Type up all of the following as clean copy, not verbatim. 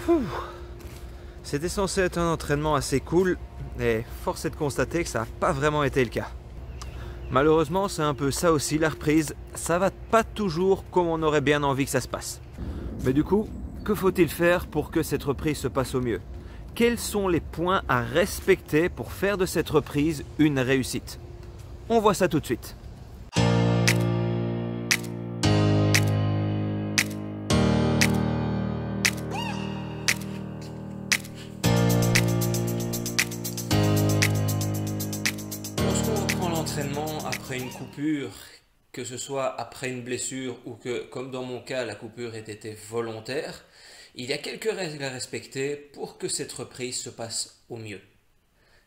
Ouh. C'était censé être un entraînement assez cool, et force est de constater que ça n'a pas vraiment été le cas. Malheureusement, c'est un peu ça aussi la reprise, ça va pas toujours comme on aurait bien envie que ça se passe. Mais du coup, que faut-il faire pour que cette reprise se passe au mieux? Quels sont les points à respecter pour faire de cette reprise une réussite? On voit ça tout de suite. Lorsqu'on reprend l'entraînement après une coupure, que ce soit après une blessure ou que, comme dans mon cas, la coupure ait été volontaire, il y a quelques règles à respecter pour que cette reprise se passe au mieux.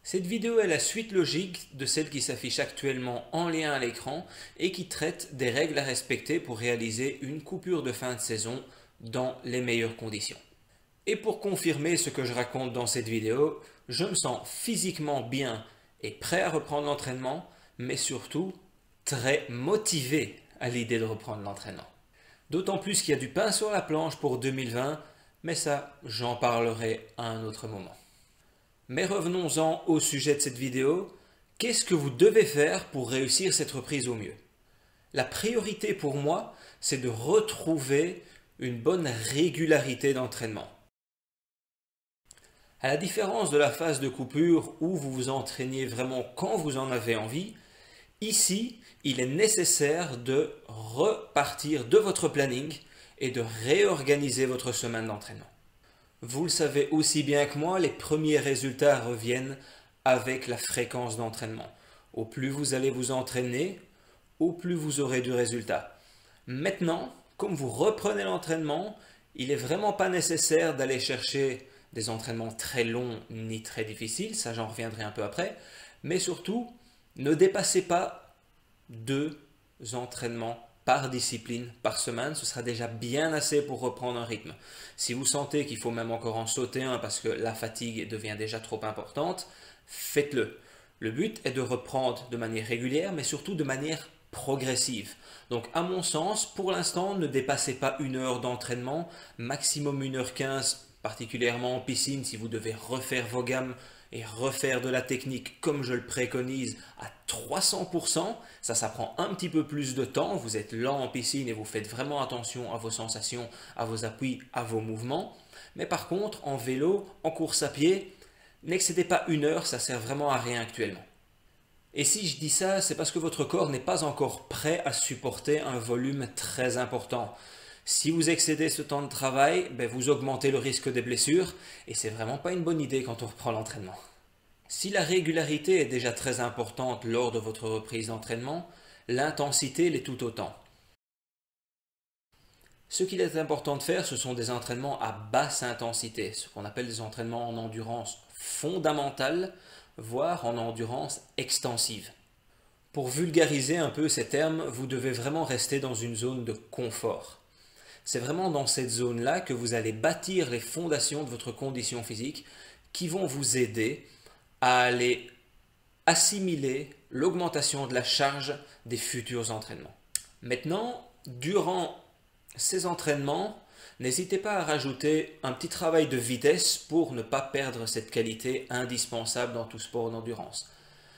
Cette vidéo est la suite logique de celle qui s'affiche actuellement en lien à l'écran et qui traite des règles à respecter pour réaliser une coupure de fin de saison dans les meilleures conditions. Et pour confirmer ce que je raconte dans cette vidéo, je me sens physiquement bien et prêt à reprendre l'entraînement, mais surtout très motivé à l'idée de reprendre l'entraînement. D'autant plus qu'il y a du pain sur la planche pour 2020, mais ça, j'en parlerai à un autre moment. Mais revenons-en au sujet de cette vidéo. Qu'est-ce que vous devez faire pour réussir cette reprise au mieux? La priorité pour moi, c'est de retrouver une bonne régularité d'entraînement. À la différence de la phase de coupure où vous vous entraînez vraiment quand vous en avez envie, ici, il est nécessaire de repartir de votre planning et de réorganiser votre semaine d'entraînement. Vous le savez aussi bien que moi, les premiers résultats reviennent avec la fréquence d'entraînement. Au plus vous allez vous entraîner, au plus vous aurez du résultat. Maintenant, comme vous reprenez l'entraînement, il n'est vraiment pas nécessaire d'aller chercher des entraînements très longs ni très difficiles, ça j'en reviendrai un peu après, mais surtout, ne dépassez pas 2 entraînements par discipline par semaine, ce sera déjà bien assez pour reprendre un rythme. Si vous sentez qu'il faut même encore en sauter un parce que la fatigue devient déjà trop importante, faites-le. Le but est de reprendre de manière régulière, mais surtout de manière progressive. Donc à mon sens, pour l'instant, ne dépassez pas 1 heure d'entraînement, maximum 1h15, particulièrement en piscine si vous devez refaire vos gammes et refaire de la technique comme je le préconise à 300%, ça prend un petit peu plus de temps, vous êtes lent en piscine et vous faites vraiment attention à vos sensations, à vos appuis, à vos mouvements. Mais par contre, en vélo, en course à pied, n'excédez pas 1 heure, ça sert vraiment à rien actuellement. Et si je dis ça, c'est parce que votre corps n'est pas encore prêt à supporter un volume très important. Si vous excédez ce temps de travail, vous augmentez le risque des blessures et c'est vraiment pas une bonne idée quand on reprend l'entraînement. Si la régularité est déjà très importante lors de votre reprise d'entraînement, l'intensité l'est tout autant. Ce qu'il est important de faire, ce sont des entraînements à basse intensité, ce qu'on appelle des entraînements en endurance fondamentale, voire en endurance extensive. Pour vulgariser un peu ces termes, vous devez vraiment rester dans une zone de confort. C'est vraiment dans cette zone-là que vous allez bâtir les fondations de votre condition physique qui vont vous aider à aller assimiler l'augmentation de la charge des futurs entraînements. Maintenant, durant ces entraînements, n'hésitez pas à rajouter un petit travail de vitesse pour ne pas perdre cette qualité indispensable dans tout sport d'endurance.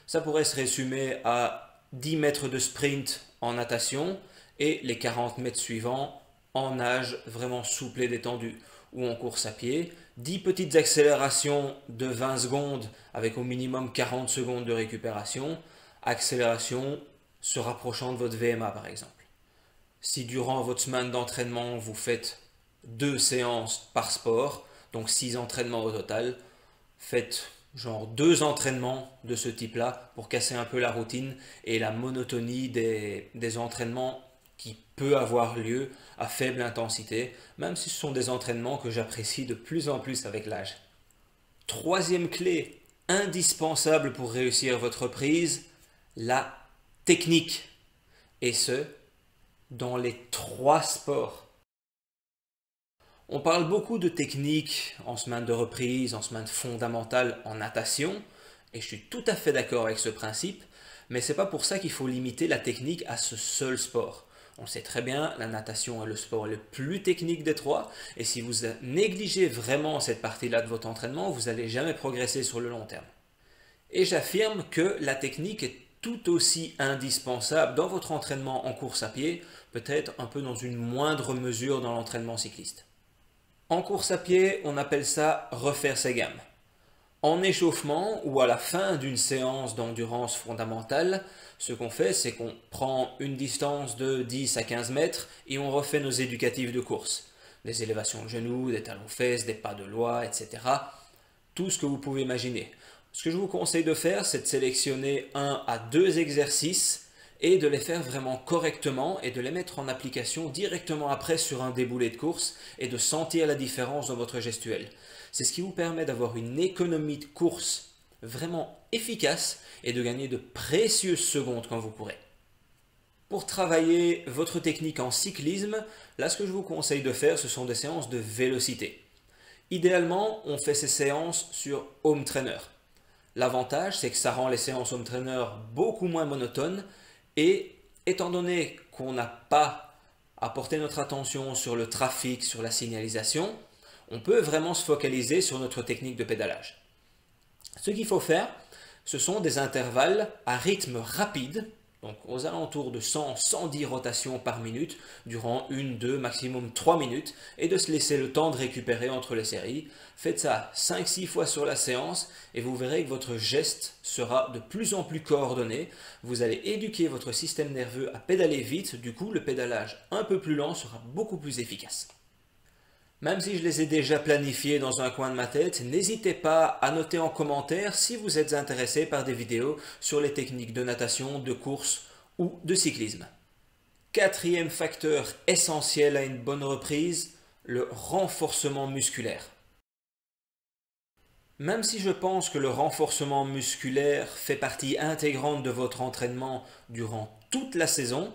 Ça pourrait se résumer à 10 mètres de sprint en natation et les 40 mètres suivants en nage vraiment souple et détendu, ou en course à pied, 10 petites accélérations de 20 secondes avec au minimum 40 secondes de récupération, accélération se rapprochant de votre VMA par exemple. Si durant votre semaine d'entraînement vous faites 2 séances par sport, donc 6 entraînements au total, faites genre 2 entraînements de ce type-là pour casser un peu la routine et la monotonie des entraînements qui peut avoir lieu à faible intensité, même si ce sont des entraînements que j'apprécie de plus en plus avec l'âge. Troisième clé indispensable pour réussir votre reprise, la technique. Et ce, dans les 3 sports. On parle beaucoup de technique en semaine de reprise, en semaine fondamentale en natation, et je suis tout à fait d'accord avec ce principe, mais ce n'est pas pour ça qu'il faut limiter la technique à ce seul sport. On le sait très bien, la natation est le sport le plus technique des trois, et si vous négligez vraiment cette partie-là de votre entraînement, vous n'allez jamais progresser sur le long terme. Et j'affirme que la technique est tout aussi indispensable dans votre entraînement en course à pied, peut-être un peu dans une moindre mesure dans l'entraînement cycliste. En course à pied, on appelle ça refaire ses gammes. En échauffement ou à la fin d'une séance d'endurance fondamentale, ce qu'on fait, c'est qu'on prend une distance de 10 à 15 mètres et on refait nos éducatifs de course. Des élévations de genoux, des talons-fesses, des pas de loi, etc. Tout ce que vous pouvez imaginer. Ce que je vous conseille de faire, c'est de sélectionner 1 à 2 exercices et de les faire vraiment correctement et de les mettre en application directement après sur un déboulé de course et de sentir la différence dans votre gestuelle. C'est ce qui vous permet d'avoir une économie de course vraiment efficace et de gagner de précieuses secondes quand vous courez. Pour travailler votre technique en cyclisme, là ce que je vous conseille de faire, ce sont des séances de vélocité. Idéalement, on fait ces séances sur home trainer. L'avantage, c'est que ça rend les séances home trainer beaucoup moins monotones et étant donné qu'on n'a pas à porter notre attention sur le trafic, sur la signalisation, on peut vraiment se focaliser sur notre technique de pédalage. Ce qu'il faut faire, ce sont des intervalles à rythme rapide, donc aux alentours de 100-110 rotations par minute, durant 1, 2, maximum 3 minutes, et de se laisser le temps de récupérer entre les séries. Faites ça 5-6 fois sur la séance, et vous verrez que votre geste sera de plus en plus coordonné. Vous allez éduquer votre système nerveux à pédaler vite, du coup le pédalage un peu plus lent sera beaucoup plus efficace. Même si je les ai déjà planifiés dans un coin de ma tête, n'hésitez pas à noter en commentaire si vous êtes intéressé par des vidéos sur les techniques de natation, de course ou de cyclisme. Quatrième facteur essentiel à une bonne reprise, le renforcement musculaire. Même si je pense que le renforcement musculaire fait partie intégrante de votre entraînement durant toute la saison,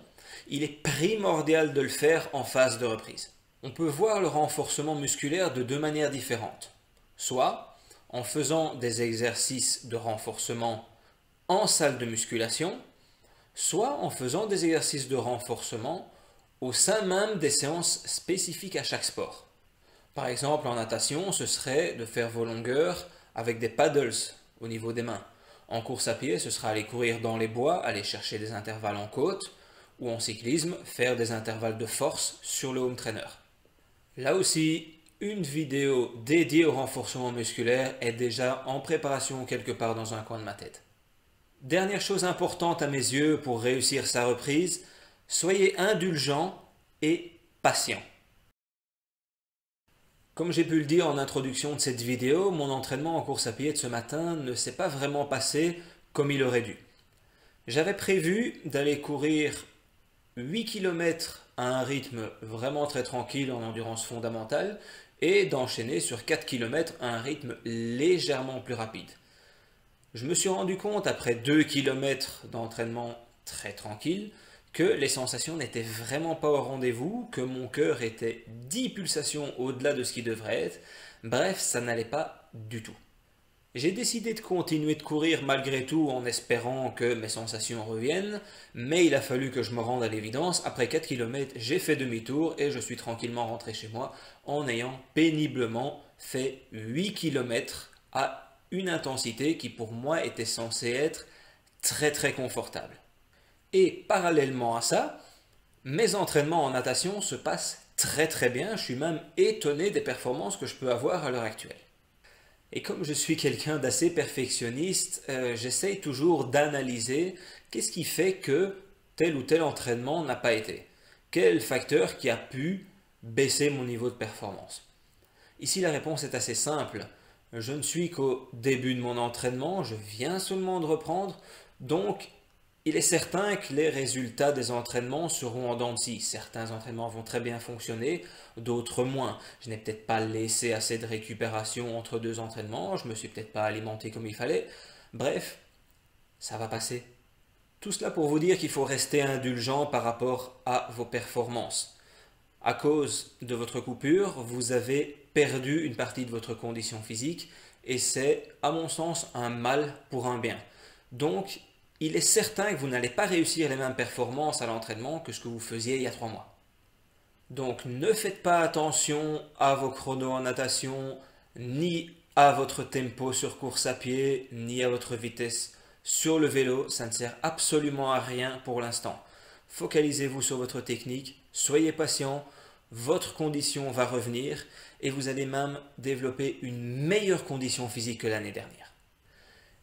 il est primordial de le faire en phase de reprise. On peut voir le renforcement musculaire de deux manières différentes. Soit en faisant des exercices de renforcement en salle de musculation, soit en faisant des exercices de renforcement au sein même des séances spécifiques à chaque sport. Par exemple, en natation, ce serait de faire vos longueurs avec des paddles au niveau des mains. En course à pied, ce sera aller courir dans les bois, aller chercher des intervalles en côte, ou en cyclisme, faire des intervalles de force sur le home trainer. Là aussi, une vidéo dédiée au renforcement musculaire est déjà en préparation quelque part dans un coin de ma tête. Dernière chose importante à mes yeux pour réussir sa reprise, soyez indulgent et patient. Comme j'ai pu le dire en introduction de cette vidéo, mon entraînement en course à pied de ce matin ne s'est pas vraiment passé comme il aurait dû. J'avais prévu d'aller courir 8 km à un rythme vraiment très tranquille en endurance fondamentale et d'enchaîner sur 4 km à un rythme légèrement plus rapide. Je me suis rendu compte après 2 km d'entraînement très tranquille que les sensations n'étaient vraiment pas au rendez-vous, que mon cœur était 10 pulsations au-delà de ce qu'il devrait être, bref, ça n'allait pas du tout. J'ai décidé de continuer de courir malgré tout en espérant que mes sensations reviennent, mais il a fallu que je me rende à l'évidence. Après 4 km, j'ai fait demi-tour et je suis tranquillement rentré chez moi en ayant péniblement fait 8 km à une intensité qui pour moi était censée être très confortable. Et parallèlement à ça, mes entraînements en natation se passent très bien. Je suis même étonné des performances que je peux avoir à l'heure actuelle. Et comme je suis quelqu'un d'assez perfectionniste, j'essaye toujours d'analyser qu'est-ce qui fait que tel ou tel entraînement n'a pas été. Quel facteur qui a pu baisser mon niveau de performance? Ici, la réponse est assez simple. Je ne suis qu'au début de mon entraînement, je viens seulement de reprendre, donc il est certain que les résultats des entraînements seront en dents de scie. Certains entraînements vont très bien fonctionner, d'autres moins. Je n'ai peut-être pas laissé assez de récupération entre deux entraînements, je ne me suis peut-être pas alimenté comme il fallait. Bref, ça va passer. Tout cela pour vous dire qu'il faut rester indulgent par rapport à vos performances. À cause de votre coupure, vous avez perdu une partie de votre condition physique et c'est, à mon sens, un mal pour un bien. Donc, il est certain que vous n'allez pas réussir les mêmes performances à l'entraînement que ce que vous faisiez il y a 3 mois. Donc ne faites pas attention à vos chronos en natation, ni à votre tempo sur course à pied, ni à votre vitesse sur le vélo. Ça ne sert absolument à rien pour l'instant. Focalisez-vous sur votre technique, soyez patient, votre condition va revenir et vous allez même développer une meilleure condition physique que l'année dernière.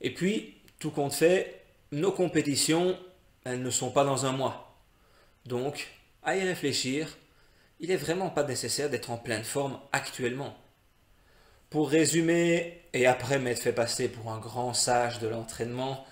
Et puis, tout compte fait, nos compétitions, elles ne sont pas dans un mois. Donc, à y réfléchir, il n'est vraiment pas nécessaire d'être en pleine forme actuellement. Pour résumer, et après m'être fait passer pour un grand sage de l'entraînement,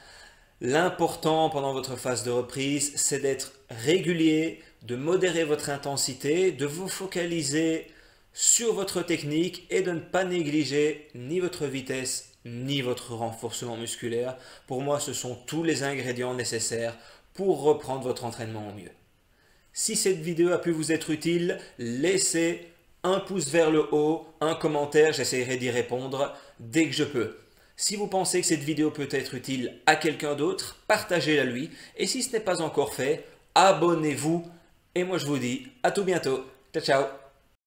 l'important pendant votre phase de reprise, c'est d'être régulier, de modérer votre intensité, de vous focaliser sur votre technique et de ne pas négliger ni votre vitesse ni votre renforcement musculaire. Pour moi, ce sont tous les ingrédients nécessaires pour reprendre votre entraînement au mieux. Si cette vidéo a pu vous être utile, laissez un pouce vers le haut, un commentaire, j'essaierai d'y répondre dès que je peux. Si vous pensez que cette vidéo peut être utile à quelqu'un d'autre, partagez-la lui. Et si ce n'est pas encore fait, abonnez-vous. Et moi je vous dis à tout bientôt. Ciao ciao.